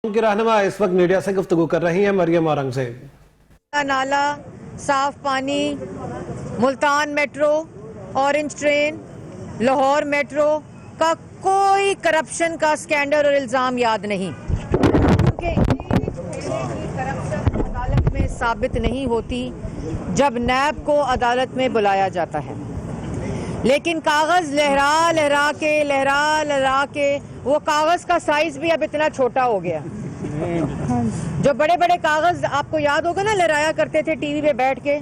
की रहनुमा इस वक्त मीडिया से गुफ्तगू कर रही हैं मरियम औरंगजेब। नाला, साफ पानी, Multan metro, orange train, Lahore metro का कोई करप्शन का स्कैंडल और इल्जाम याद नहीं, क्योंकि करप्शन अदालत में साबित नहीं होती जब नैब को अदालत में बुलाया जाता है। लेकिन कागज लहरा लहरा के वो कागज का साइज भी अब इतना छोटा हो गया। जो बड़े बड़े कागज आपको याद होगा ना, लहराया करते थे टीवी पे बैठ के,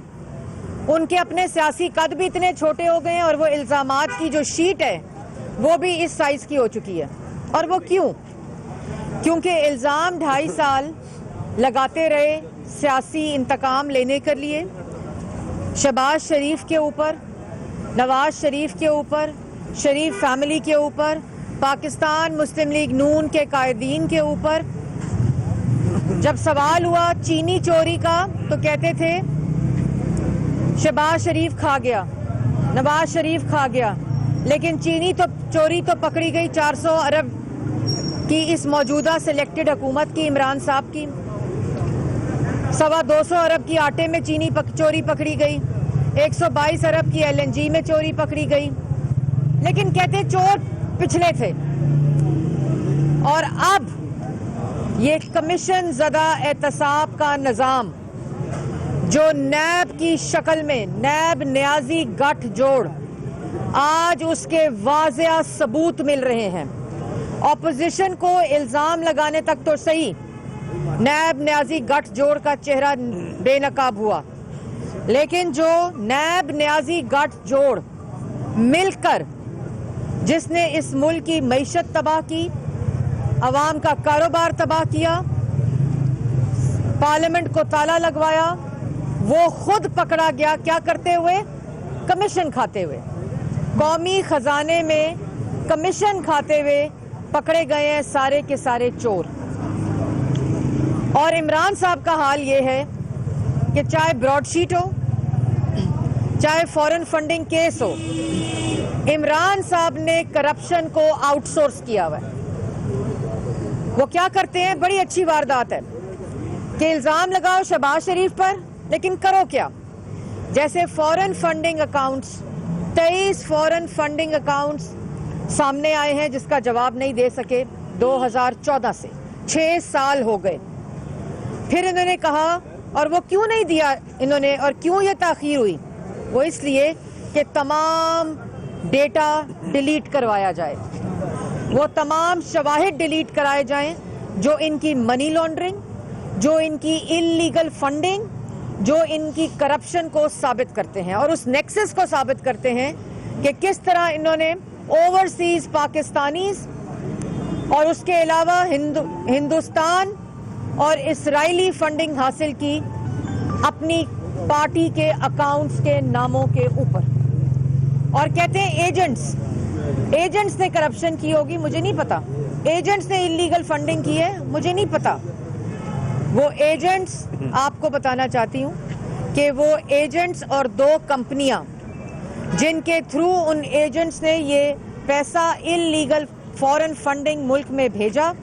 उनके अपने सियासी कद भी इतने छोटे हो गए हैं और वो इल्जामात की जो शीट है वो भी इस साइज की हो चुकी है। और वो क्यों? क्योंकि इल्जाम 2.5 साल लगाते रहे सियासी इंतकाम लेने के लिए शहबाज शरीफ के ऊपर, नवाज शरीफ के ऊपर, शरीफ फैमिली के ऊपर, पाकिस्तान मुस्लिम लीग नून के कायदीन के ऊपर। जब सवाल हुआ चीनी चोरी का तो कहते थे शहबाज शरीफ खा गया, नवाज शरीफ खा गया, लेकिन चीनी तो चोरी तो पकड़ी गई 400 अरब की इस मौजूदा सिलेक्टेड हुकूमत की, इमरान साहब की। 225 अरब की आटे में चीनी चोरी पकड़ी गई, 122 अरब की LNG में चोरी पकड़ी गई। लेकिन कहते चोर पिछले थे। और अब ये कमीशन ज़दा एहतसाब का निज़ाम जो नैब की शक्ल में, नैब न्याजी गठजोड़, आज उसके वाज़ेह सबूत मिल रहे हैं। ऑपोजिशन को इल्ज़ाम लगाने तक तो सही, नैब न्याजी गठजोड़ का चेहरा बेनकाब हुआ, लेकिन जो नैब न्याजी गठजोड़ मिलकर जिसने इस मुल्क की मईशत तबाह की, अवाम का कारोबार तबाह किया, पार्लियामेंट को ताला लगवाया, वो खुद पकड़ा गया क्या करते हुए? कमीशन खाते हुए। कौमी खजाने में कमीशन खाते हुए पकड़े गए हैं सारे के सारे चोर। और इमरान साहब का हाल ये है कि चाहे ब्रॉडशीट हो, चाहे फॉरेन फंडिंग केस हो, इमरान साहब ने करप्शन को आउटसोर्स किया हुआ है। वो क्या करते हैं? बड़ी अच्छी वारदात है कि इल्जाम लगाओ शहबाज शरीफ पर, लेकिन करो क्या? जैसे foreign funding accounts, 23 foreign funding accounts सामने आए हैं जिसका जवाब नहीं दे सके 2014 से। 6 साल हो गए। फिर इन्होंने कहा, और वो क्यों नहीं दिया इन्होंने, और क्यों ये ताखीर हुई? वो इसलिए कि तमाम डेटा डिलीट करवाया जाए, वो तमाम शवाहिद डिलीट कराए जाएं जो इनकी मनी लॉन्ड्रिंग, जो इनकी इल्लीगल फंडिंग, जो इनकी करप्शन को साबित करते हैं और उस नेक्सस को साबित करते हैं कि किस तरह इन्होंने ओवरसीज पाकिस्तानीज और उसके अलावा हिंदुस्तान और इजरायली फंडिंग हासिल की अपनी पार्टी के अकाउंट्स के नामों के ऊपर। और कहते हैं एजेंट्स ने करप्शन की होगी, मुझे नहीं पता। एजेंट्स ने इलीगल फंडिंग की है, मुझे नहीं पता। वो एजेंट्स, आपको बताना चाहती हूँ कि वो एजेंट्स और 2 कंपनियां जिनके थ्रू उन एजेंट्स ने ये पैसा इलीगल फॉरेन फंडिंग मुल्क में भेजा,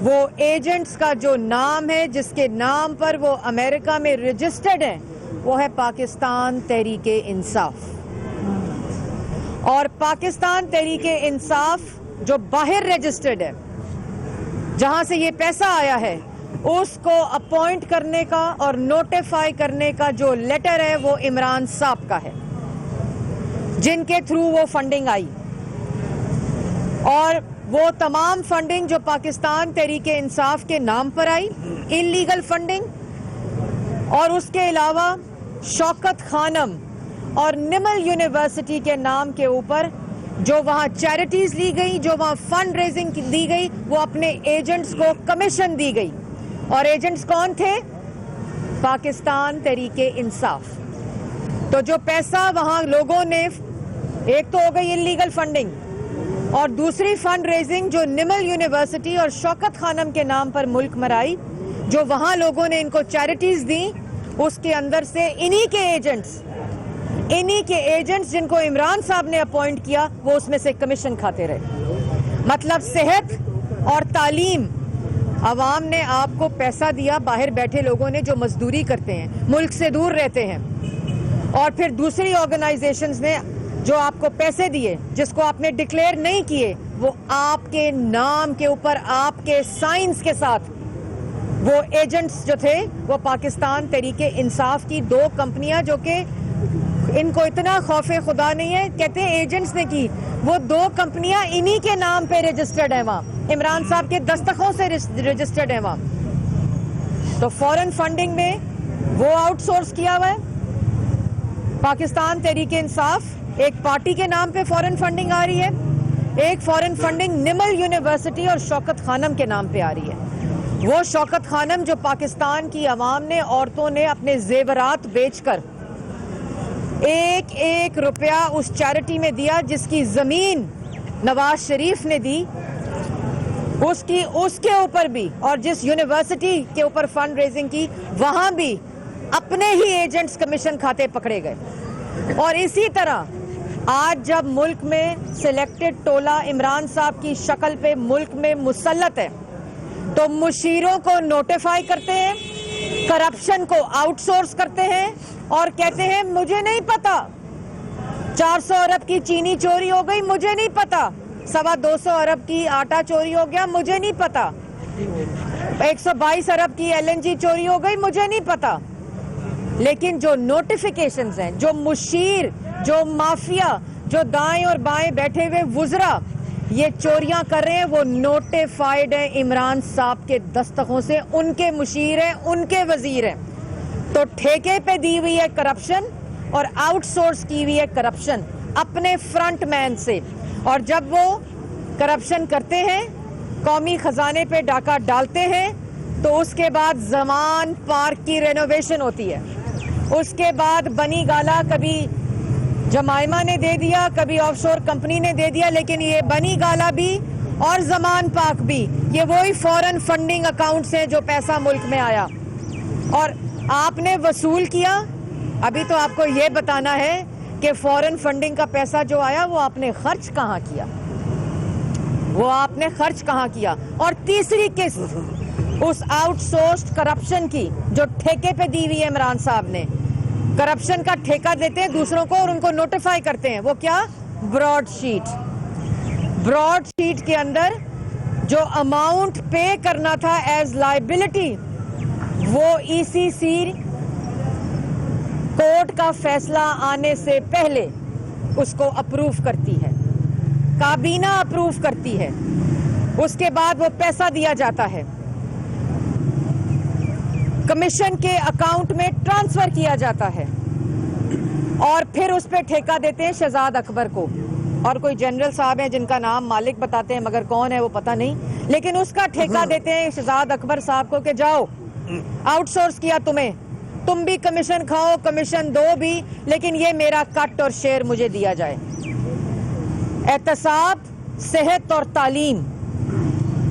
वो एजेंट्स का जो नाम है, जिसके नाम पर वो अमेरिका में रजिस्टर्ड है, वो है पाकिस्तान तहरीके इंसाफ। और पाकिस्तान तहरीके इंसाफ जो बाहर रजिस्टर्ड है, जहां से ये पैसा आया है, उसको अपॉइंट करने का और नोटिफाई करने का जो लेटर है वो इमरान साहब का है, जिनके थ्रू वो फंडिंग आई। और वो तमाम फंडिंग जो पाकिस्तान तहरीके इंसाफ के नाम पर आई, इलीगल फंडिंग, और उसके अलावा शौकत खानम और निमल यूनिवर्सिटी के नाम के ऊपर जो वहाँ चैरिटीज ली गई, जो वहाँ फंड रेजिंग दी गई, वो अपने एजेंट्स को कमीशन दी गई। और एजेंट्स कौन थे? पाकिस्तान तहरीके इंसाफ। तो जो पैसा वहाँ लोगों ने, एक तो हो गई इलीगल फंडिंग, और दूसरी फंड रेजिंग जो निमल यूनिवर्सिटी और शौकत खानम के नाम पर मुल्क मराई, जो वहाँ लोगों ने इनको चैरिटीज दी, उसके अंदर से इन्हीं के एजेंट्स जिनको इमरान साहब ने अपॉइंट किया, वो उसमें से कमीशन खाते रहे। मतलब सेहत और तालीम आवाम ने आपको पैसा दिया, बाहर बैठे लोगों ने जो मजदूरी करते हैं, मुल्क से दूर रहते हैं, और फिर दूसरी ऑर्गेनाइजेशंस ने जो आपको पैसे दिए, जिसको आपने डिक्लेयर नहीं किए, वो आपके नाम के ऊपर आपके साइंस के साथ वो एजेंट्स जो थे, वो पाकिस्तान तहरीके इंसाफ की 2 कंपनियां, जो कि इनको इतना खौफे खुदा नहीं है, कहते हैं एजेंट्स ने की, वो 2 कंपनियां इन्हीं के नाम पे रजिस्टर्ड है वहां, इमरान साहब के दस्तखतों से रजिस्टर्ड है वहां। तो फॉरेन फंडिंग में वो आउटसोर्स किया हुआ है। पाकिस्तान तहरीके इंसाफ एक पार्टी के नाम पे फॉरेन फंडिंग आ रही है, एक फॉरेन फंडिंग निमल यूनिवर्सिटी और शौकत खानम के नाम पे आ रही है। वो शौकत खानम जो पाकिस्तान की आवाम ने, औरतों ने अपने जेवरात बेचकर 1-1 रुपया उस चैरिटी में दिया, जिसकी जमीन नवाज शरीफ ने दी, उसके ऊपर भी, और जिस यूनिवर्सिटी के ऊपर फंड रेजिंग की, वहां भी अपने ही एजेंट्स कमीशन खाते पकड़े गए। और इसी तरह आज जब मुल्क में सिलेक्टेड टोला इमरान साहब की शक्ल पे मुल्क में मुसल्लत है, तो मुशीरों को नोटिफाई करते हैं, करप्शन को आउटसोर्स करते हैं और कहते हैं मुझे नहीं पता, 400 अरब की चीनी चोरी हो गई, मुझे नहीं पता, 225 अरब की आटा चोरी हो गया, मुझे नहीं पता, 122 अरब की LNG चोरी हो गई, मुझे नहीं पता। लेकिन जो नोटिफिकेशंस हैं, जो मुशीर, जो माफिया, जो दाएं और बाएं बैठे हुए वुजरा ये चोरियां कर रहे हैं, वो नोटिफाइड है इमरान साहब के दस्तखतों से, उनके मुशीर हैं, उनके वजीर हैं। तो ठेके पे दी हुई है करप्शन और आउटसोर्स की हुई है करप्शन अपने फ्रंट मैन से। और जब वो करप्शन करते हैं, कौमी खजाने पे डाका डालते हैं, तो उसके बाद जमान पार्क की रेनोवेशन होती है, उसके बाद बनी गाला कभी जमाइमा ने दे दिया, कभी ऑफशोर कंपनी ने दे दिया, लेकिन ये बनी गाला भी और जमान पार्क भी ये वही फॉरेन फंडिंग अकाउंट से जो पैसा मुल्क में आया और आपने वसूल किया। अभी तो आपको ये बताना है कि फॉरेन फंडिंग का पैसा जो आया वो आपने खर्च कहाँ किया, वो आपने खर्च कहाँ किया। और तीसरी किस्त उस आउटसोर्स्ड करप्शन की जो ठेके पे दी हुई है इमरान साहब ने, करप्शन का ठेका देते हैं दूसरों को और उनको नोटिफाई करते हैं। वो क्या? ब्रॉडशीट। ब्रॉडशीट के अंदर जो अमाउंट पे करना था एज लायबिलिटी, वो ECC कोर्ट का फैसला आने से पहले उसको अप्रूव करती है, काबीना अप्रूव करती है, उसके बाद वो पैसा दिया जाता है, कमीशन के अकाउंट में ट्रांसफर किया जाता है और फिर उस पर ठेका देते हैं शहजाद अकबर को। और कोई जनरल साहब हैं जिनका नाम मालिक बताते हैं, मगर कौन है वो पता नहीं, लेकिन उसका ठेका देते हैं शहजाद अकबर साहब को कि जाओ, आउटसोर्स किया तुम्हें, तुम भी कमीशन खाओ, कमीशन दो भी, लेकिन ये मेरा कट और शेयर मुझे दिया जाए। एहतसाब, सेहत और तालीम,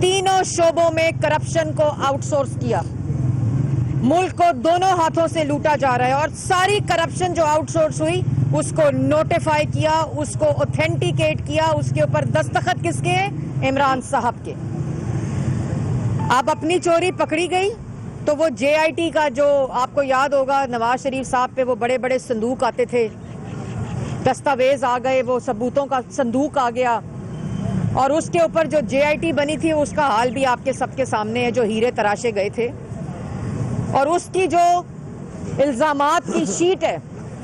तीनों शोबों में करप्शन को आउटसोर्स किया, मुल्क को दोनों हाथों से लूटा जा रहा है। और सारी करप्शन जो आउटसोर्स हुई उसको नोटिफाई किया, उसको ऑथेंटिकेट किया, उसके ऊपर दस्तखत किसके? इमरान साहब के। अब अपनी चोरी पकड़ी गई तो वो JIT का जो आपको याद होगा, नवाज शरीफ साहब पे वो बड़े बड़े संदूक आते थे, दस्तावेज आ गए, वो सबूतों का संदूक आ गया और उसके ऊपर जो JIT बनी थी उसका हाल भी आपके सबके सामने है, जो हीरे तराशे गए थे। और उसकी जो इल्जामात की शीट है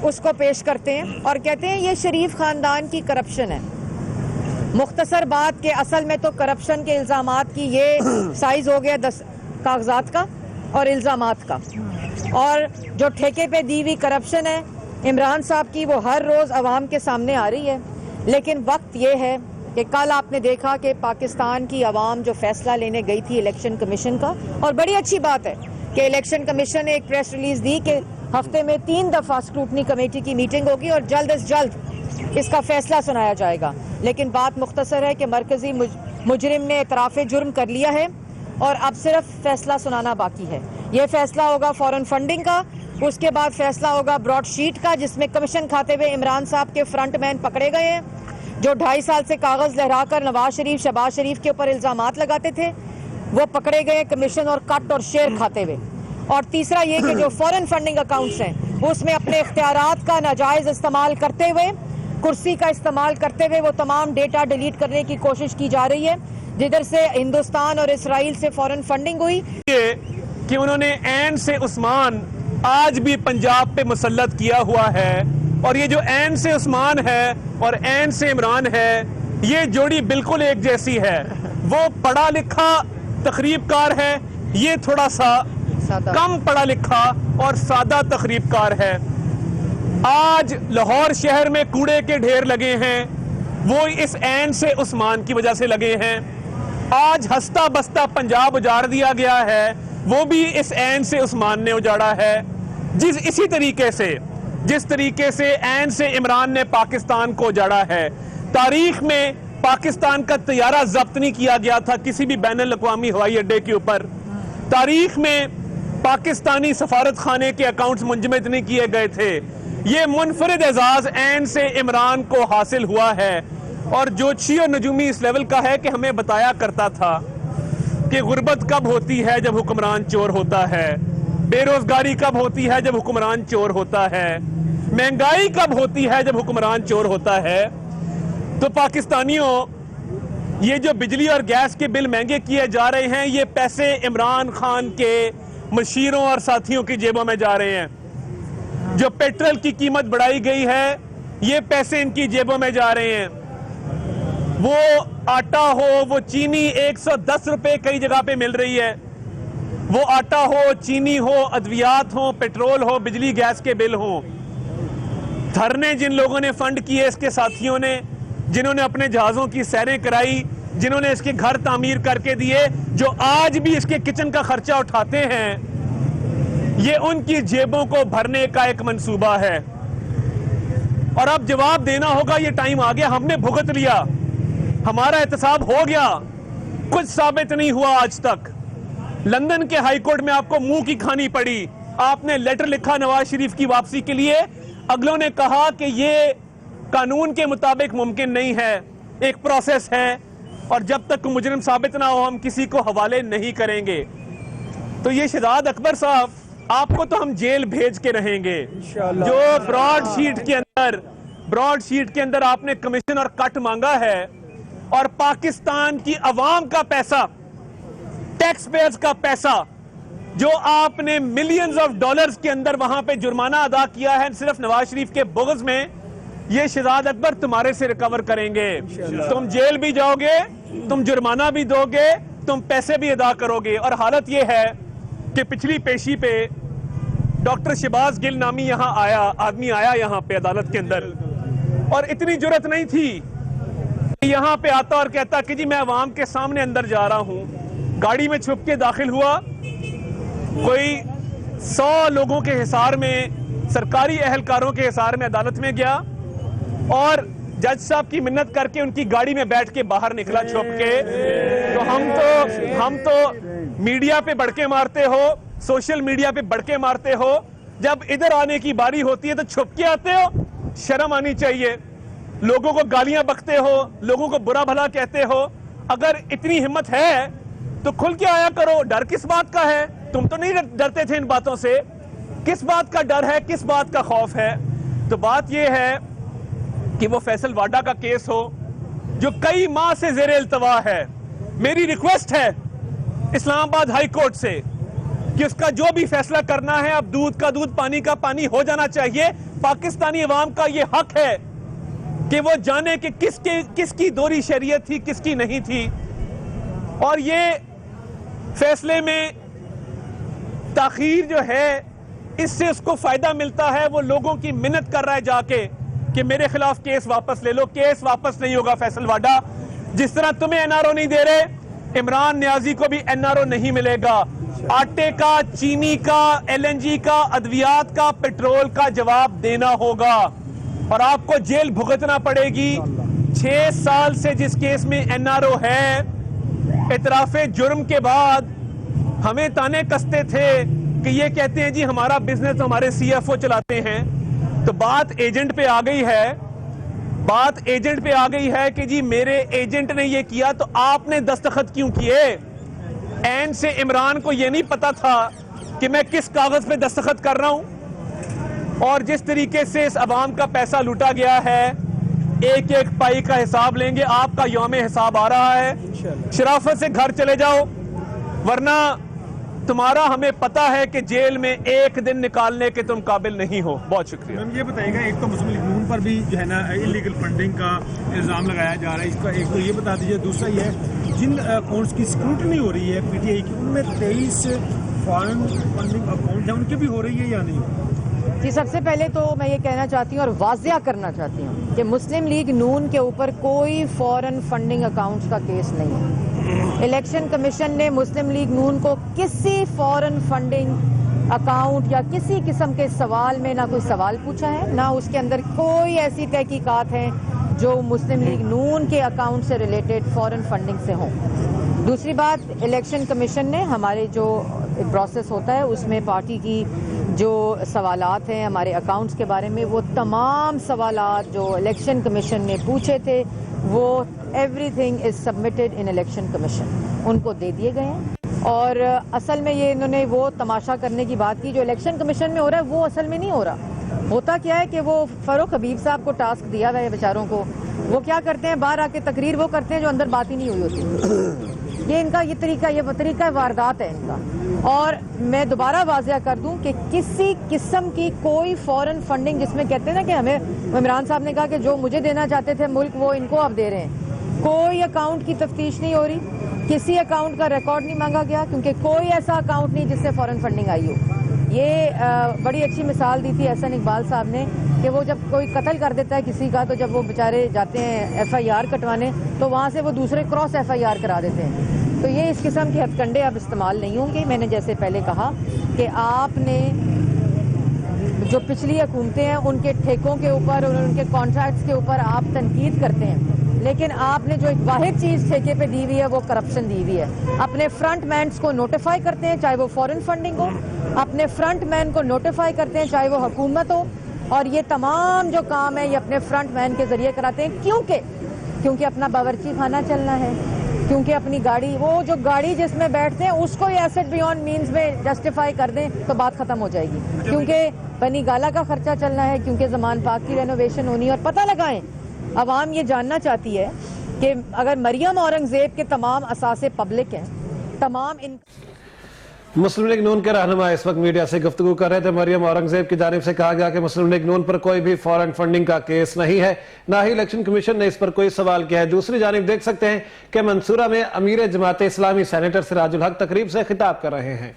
उसको पेश करते हैं और कहते हैं ये शरीफ खानदान की करप्शन है। मुख्तसर बात के असल में तो करप्शन के इल्जामात की ये साइज हो गया 10 कागजात का और इल्जामात का। और जो ठेके पे दी हुई करप्शन है इमरान साहब की, वो हर रोज़ अवाम के सामने आ रही है। लेकिन वक्त ये है कि कल आपने देखा कि पाकिस्तान की अवाम जो फैसला लेने गई थी इलेक्शन कमीशन का, और बड़ी अच्छी बात है कि इलेक्शन कमीशन ने एक प्रेस रिलीज दी कि हफ्ते में 3 दफ़ा स्क्रूटनी कमेटी की मीटिंग होगी और जल्द अज जल्द इसका फैसला सुनाया जाएगा। लेकिन बात मुख्तसर है कि मरकजी मुजरिम ने एतराफ़े जुर्म कर लिया है और अब सिर्फ फैसला सुनाना बाकी है। ये फैसला होगा फॉरेन फंडिंग का, उसके बाद फैसला होगा ब्रॉडशीट का, जिसमें कमीशन खाते हुए इमरान साहब के फ्रंट मैन पकड़े गए हैं जो 2.5 साल से कागज़ लहराकर नवाज शरीफ, शहबाज शरीफ के ऊपर इल्ज़ामात लगाते थे। वो पकड़े गए कमीशन और कट और शेयर खाते हुए। और तीसरा ये कि जो फॉरेन फंडिंग अकाउंट्स हैं उसमें अपने इख्तियारात का नाजायज इस्तेमाल करते हुए, कुर्सी का इस्तेमाल करते हुए वो तमाम डेटा डिलीट करने की कोशिश की जा रही है, जिधर से हिंदुस्तान और इसराइल से फॉरेन फंडिंग हुई। कि उन्होंने ऐन से उस्मान आज भी पंजाब पे मुसल्लत किया हुआ है, और ये जो ऐन से उस्मान है और ऐन से इमरान है, ये जोड़ी बिल्कुल एक जैसी है। वो पढ़ा लिखा तकरीबकार है, ये थोड़ा सा कम पढ़ा लिखा और सादा तकरीबकार है। आज लाहौर शहर में कूड़े के ढेर लगे हैं, वो इस ऐन से उस्मान की वजह से लगे हैं। आज हंसता बसता पंजाब उजाड़ दिया गया है, वो भी इस ऐन से उस्मान ने उजाड़ा है। इसी तरीके से जिस तरीके से ऐन से इमरान ने पाकिस्तान को उजाड़ा है। तारीख में पाकिस्तान का तैयारा जब्त नहीं किया गया था किसी भी बैनुल अक़वामी हवाई अड्डे के ऊपर। तारीख में पाकिस्तानी सफारत खाने के अकाउंट्स मुंजमद नहीं किए गए थे। ये मुनफरिद एजाज ऐन से इमरान को हासिल हुआ है। और जोशी और नजूमी इस लेवल का है कि हमें बताया करता था कि गुर्बत कब होती है जब हुक्मरान चोर होता है, बेरोजगारी कब होती है जब हुक्मरान चोर होता है, महंगाई कब होती है जब हुक्मरान चोर होता है। तो पाकिस्तानियों, ये जो बिजली और गैस के बिल महंगे किए जा रहे हैं, ये पैसे इमरान खान के मशीरों और साथियों की जेबों में जा रहे हैं। जो पेट्रोल की कीमत बढ़ाई गई है, ये पैसे इनकी जेबों में जा रहे हैं। वो आटा हो, वो चीनी 110 रुपए कई जगह पे मिल रही है। वो आटा हो, चीनी हो, अद्वियात हो, पेट्रोल हो, बिजली गैस के बिल हो। धरने जिन लोगों ने फंड किए, इसके साथियों ने, जिन्होंने अपने जहाजों की सैरें कराई, जिन्होंने इसके घर तामीर करके दिए, जो आज भी इसके किचन का खर्चा उठाते हैं, ये उनकी जेबों को भरने का एक मंसूबा है। और अब जवाब देना होगा, ये टाइम आ गया, हमने भुगत लिया, हमारा एहतसाब हो गया, कुछ साबित नहीं हुआ आज तक। लंदन के हाई कोर्ट में आपको मुंह की खानी पड़ी। आपने लेटर लिखा नवाज शरीफ की वापसी के लिए, अगलों ने कहा कि ये कानून के मुताबिक मुमकिन नहीं है, एक प्रोसेस है, और जब तक मुजरिम साबित ना हो हम किसी को हवाले नहीं करेंगे। तो ये शहजाद अकबर साहब, आपको तो हम जेल भेज के रहेंगे। जो ब्रॉड शीट के अंदर आपने कमीशन और कट मांगा है, और पाकिस्तान की अवाम का पैसा, टैक्स पेयर्स का पैसा, जो आपने मिलियंस ऑफ डॉलर्स के अंदर वहां पे जुर्माना अदा किया है सिर्फ नवाज शरीफ के बुग़्ज़ में, ये शहजाद अकबर तुम्हारे से रिकवर करेंगे। तुम जेल भी जाओगे, तुम जुर्माना भी दोगे, तुम पैसे भी अदा करोगे। और हालत ये है कि पिछली पेशी पे डॉक्टर शहबाज गिल नामी आदमी आया यहाँ पे अदालत के अंदर, और इतनी जुर्रत नहीं थी यहाँ पे आता और कहता कि जी मैं अवाम के सामने अंदर जा रहा हूँ। गाड़ी में छुप के दाखिल हुआ, कोई 100 लोगों के हिसार में, सरकारी एहलकारों के हिसार में अदालत में गया, और जज साहब की मिन्नत करके उनकी गाड़ी में बैठ के बाहर निकला छुप के। तो हम तो मीडिया पे बड़के मारते हो, सोशल मीडिया पे बड़के मारते हो, जब इधर आने की बारी होती है तो छुप के आते हो। शर्म आनी चाहिए। लोगों को गालियां बकते हो, लोगों को बुरा भला कहते हो। अगर इतनी हिम्मत है तो खुल के आया करो, डर किस बात का है? तुम तो नहीं डरते थे इन बातों से, किस बात का डर है, किस बात का खौफ है? तो बात यह है कि वो फैसल वाडा का केस हो जो कई माह से ज़ेरे इल्तवा है। मेरी रिक्वेस्ट है इस्लामाबाद हाई कोर्ट से कि उसका जो भी फैसला करना है, अब दूध का दूध पानी का पानी हो जाना चाहिए। पाकिस्तानी अवाम का ये हक है कि वो जाने कि किसकी दोहरी शरीयत थी, किसकी नहीं थी। और ये फैसले में ताखीर जो है, इससे उसको फायदा मिलता है। वो लोगों की मिन्नत कर रहा है जाके कि मेरे खिलाफ केस वापस ले लो। केस वापस नहीं होगा फैसल वाडा। जिस तरह तुम्हें एनआरओ नहीं दे रहे, इमरान नियाजी को भी एनआरओ नहीं मिलेगा। आटे का, चीनी का, एलएनजी का, अद्वियात का, पेट्रोल का जवाब देना होगा और आपको जेल भुगतना पड़ेगी। 6 साल से जिस केस में एनआरओ है, इतराफे जुर्म के बाद हमें ताने कसते थे कि ये कहते हैं जी हमारा बिजनेस हमारे सीएफओ चलाते हैं। तो बात एजेंट पे आ गई है, बात एजेंट पे आ गई है कि जी मेरे एजेंट ने ये किया, तो आपने दस्तखत क्यों किए? एन से इमरान को यह नहीं पता था कि मैं किस कागज पे दस्तखत कर रहा हूं, और जिस तरीके से इस अवाम का पैसा लूटा गया है, एक एक पाई का हिसाब लेंगे। आपका यौम हिसाब आ रहा है, शराफत से घर चले जाओ, वरना तुम्हारा हमें पता है कि जेल में एक दिन निकालने के तुम काबिल नहीं हो। बहुत शुक्रिया। मैम ये बताइएगा, एक तो मुस्लिम लीग नून पर भी जो है ना इलीगल फंडिंग का इल्ज़ाम लगाया जा रहा है, इसका एक तो ये बता दीजिए। दूसरा ये है जिन अकाउंट्स की स्क्रूटनी हो रही है पीटीआई की, उनमें 23 फॉरेन फंडिंग अकाउंट है, उनकी भी हो रही है या नहीं? जी, सबसे पहले तो मैं ये कहना चाहती हूँ और वाजिया करना चाहती हूँ कि मुस्लिम लीग नून के ऊपर कोई फॉरेन फंडिंग अकाउंट्स का केस नहीं है। इलेक्शन कमीशन ने मुस्लिम लीग नून को किसी फॉरेन फंडिंग अकाउंट या किसी किस्म के सवाल में ना कोई सवाल पूछा है, ना उसके अंदर कोई ऐसी तहकीकात है जो मुस्लिम लीग नून के अकाउंट से रिलेटेड फॉरेन फंडिंग से हों। दूसरी बात, इलेक्शन कमीशन ने हमारे जो प्रोसेस होता है उसमें पार्टी की जो सवालात हैं हमारे अकाउंट्स के बारे में, वो तमाम सवालात जो इलेक्शन कमीशन ने पूछे थे वो everything is submitted in election commission, उनको दे दिए गए हैं। और असल में ये इन्होंने वो तमाशा करने की बात की जो इलेक्शन कमीशन में हो रहा है वो असल में नहीं हो रहा। होता क्या है कि वो फरूख हबीब साहब को टास्क दिया हुआ है बेचारों को, वो क्या करते हैं बाहर आके तकरीर वो करते हैं जो अंदर बात ही नहीं हुई होती। ये इनका ये तरीका वारदात है इनका। और मैं दोबारा वाजिया कर दूं कि किसी किस्म की कोई फॉरेन फंडिंग, जिसमें कहते हैं ना कि हमें इमरान साहब ने कहा कि जो मुझे देना चाहते थे मुल्क वो इनको अब दे रहे हैं, कोई अकाउंट की तफ्तीश नहीं हो रही, किसी अकाउंट का रिकॉर्ड नहीं मांगा गया, क्योंकि कोई ऐसा अकाउंट नहीं जिससे फॉरेन फंडिंग आई हो। ये बड़ी अच्छी मिसाल दी थी एहसन इकबाल साहब ने कि वो जब कोई कत्ल कर देता है किसी का, तो जब वो बेचारे जाते हैं FIR कटवाने तो वहाँ से वो दूसरे क्रॉस FIR करा देते हैं। तो ये इस किस्म के हथकंडे अब इस्तेमाल नहीं होंगे। मैंने जैसे पहले कहा कि आपने जो पिछली हुकूमतें हैं उनके ठेकों के ऊपर और उनके कॉन्ट्रैक्ट्स के ऊपर आप तनकीद करते हैं, लेकिन आपने जो एक वाहिद चीज़ ठेके पे दी हुई है वो करप्शन दी हुई है। अपने फ्रंट मैन्स को नोटिफाई करते हैं चाहे वो फॉरेन फंडिंग हो, अपने फ्रंट मैन को नोटिफाई करते हैं चाहे वो हुकूमत हो, और ये तमाम जो काम है ये अपने फ्रंट मैन के जरिए कराते हैं। क्योंकि अपना बावर्ची खाना चलना है, क्योंकि अपनी गाड़ी, वो जो गाड़ी जिसमें बैठते हैं उसको ही एसेट बियॉन्ड मीन्स में जस्टिफाई कर दें तो बात खत्म हो जाएगी। क्योंकि बनी गाला का खर्चा चलना है, क्योंकि जमान पाक की रेनोवेशन होनी है। और पता लगाएं, अवाम ये जानना चाहती है कि अगर मरियम औरंगजेब के तमाम असासे पब्लिक हैं, तमाम इन मुस्लिम लीग नून के रहनुमा इस वक्त मीडिया से गुफ्तगू कर रहे थे। मरियम औरंगजेब की जानिब से कहा गया कि मुस्लिम लीग नून पर कोई भी फॉरेन फंडिंग का केस नहीं है, ना ही इलेक्शन कमीशन ने इस पर कोई सवाल किया है। दूसरी जानिब देख सकते हैं कि मंसूरा में अमीर जमात इस्लामी सेनेटर सिराजुल हक तकरीब से खिताब कर रहे हैं।